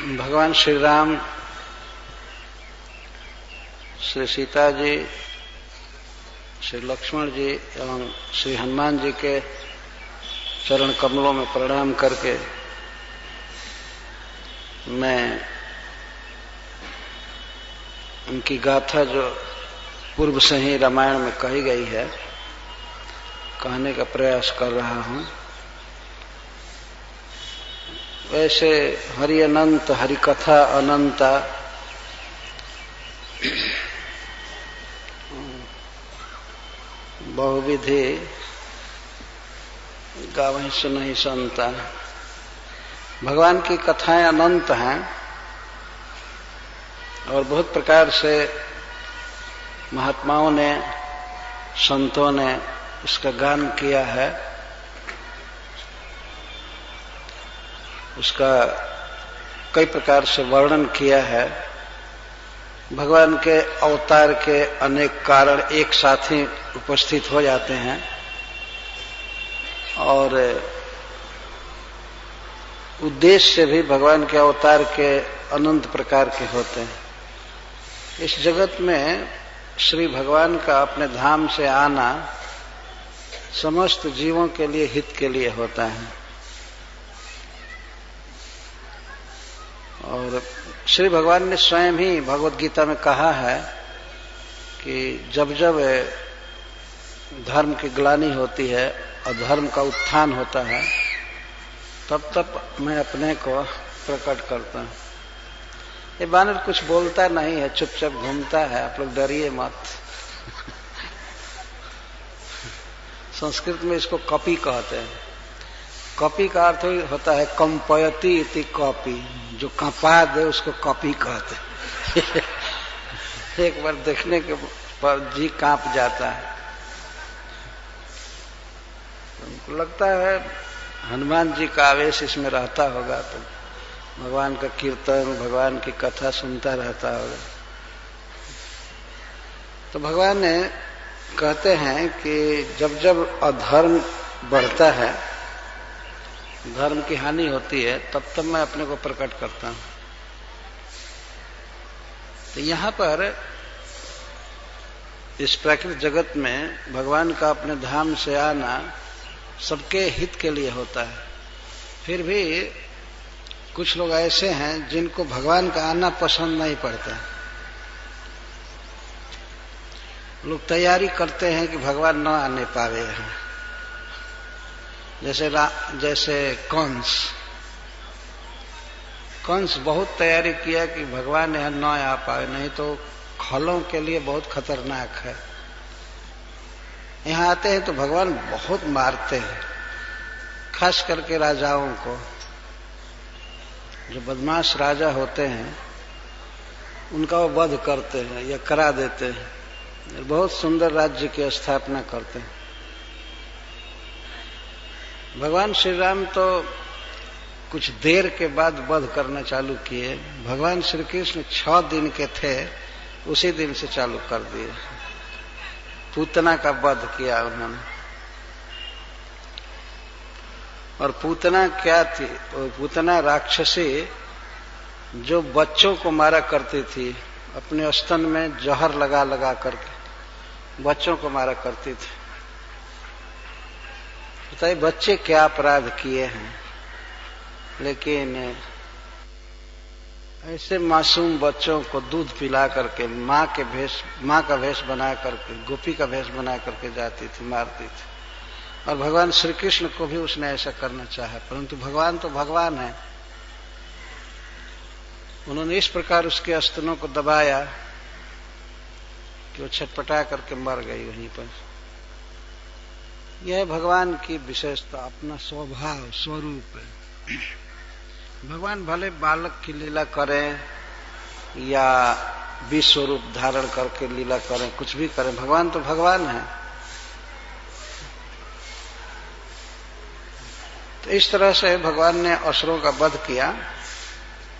भगवान श्री राम, श्री सीता जी, श्री लक्ष्मण जी एवं श्री हनुमान जी के चरण कमलों में प्रणाम करके मैं उनकी गाथा जो पूर्व से ही रामायण में कही गई है कहने का प्रयास कर रहा हूं। वैसे हरि अनंत, हरि कथा अनंता, बहुविधि गावहि सुनहि संता। भगवान की कथाएं अनंत हैं और बहुत प्रकार से महात्माओं ने, संतों ने उसका गान किया है, उसका कई प्रकार से वर्णन किया है। भगवान के अवतार के अनेक कारण एक साथ ही उपस्थित हो जाते हैं और उद्देश्य भी भगवान के अवतार के अनंत प्रकार के होते हैं। इस जगत में श्री भगवान का अपने धाम से आना समस्त जीवों के लिए हित के लिए होता है और श्री भगवान ने स्वयं ही भगवत गीता में कहा है कि जब जब धर्म की ग्लानि होती है और धर्म का उत्थान होता है तब तब मैं अपने को प्रकट करता हूं। ये बानर कुछ बोलता नहीं है, चुपचाप घूमता है, आप लोग डरिए मत। संस्कृत में इसको कपि कहते हैं। कपि का अर्थ होता है कंपयति इति कपि, जो कंपा दे उसको कपि कहते हैं। एक बार देखने के पर जी कांप जाता है। उनको लगता है हनुमान जी का आवेश इसमें रहता होगा तो भगवान का कीर्तन, भगवान की कथा सुनता रहता होगा। तो भगवान ने कहते हैं कि जब जब अधर्म बढ़ता है, धर्म की हानि होती है, तब तब मैं अपने को प्रकट करता हूं। तो यहां पर इस प्राकृतिक जगत में भगवान का अपने धाम से आना सबके हित के लिए होता है। फिर भी कुछ लोग ऐसे हैं जिनको भगवान का आना पसंद नहीं पड़ता। लोग तैयारी करते हैं कि भगवान न आने पावे यहाँ। जैसे कंस बहुत तैयारी किया कि भगवान यहाँ न आ पाए, नहीं तो खलों के लिए बहुत खतरनाक है। यहाँ आते हैं तो भगवान बहुत मारते हैं, खास करके राजाओं को। जो बदमाश राजा होते हैं उनका वो वध करते हैं या करा देते हैं, बहुत सुंदर राज्य की स्थापना करते हैं। भगवान श्री राम तो कुछ देर के बाद वध करना चालू किए। भगवान श्री कृष्ण 6 दिन के थे, उसी दिन से चालू कर दिए। पूतना का वध किया उन्होंने। और पूतना क्या थी? पूतना राक्षसी जो बच्चों को मारा करती थी, अपने स्तन में जहर लगा लगा करके बच्चों को मारा करती थी। बताइए बच्चे क्या अपराध किए हैं, लेकिन ऐसे मासूम बच्चों को दूध पिला करके माँ का भेष बना करके, गोपी का भेष बना करके जाती थी, मारती थी। और भगवान श्री कृष्ण को भी उसने ऐसा करना चाहा, परंतु भगवान तो भगवान है। उन्होंने इस प्रकार उसके स्तनों को दबाया कि वो छटपटा करके मर गई वहीं पर। यह भगवान की विशेषता, अपना स्वभाव, स्वरूप है। भगवान भले बालक की लीला करें या विश्व रूप धारण करके लीला करें, कुछ भी करें, भगवान तो भगवान है। तो इस तरह से भगवान ने असुरों का वध किया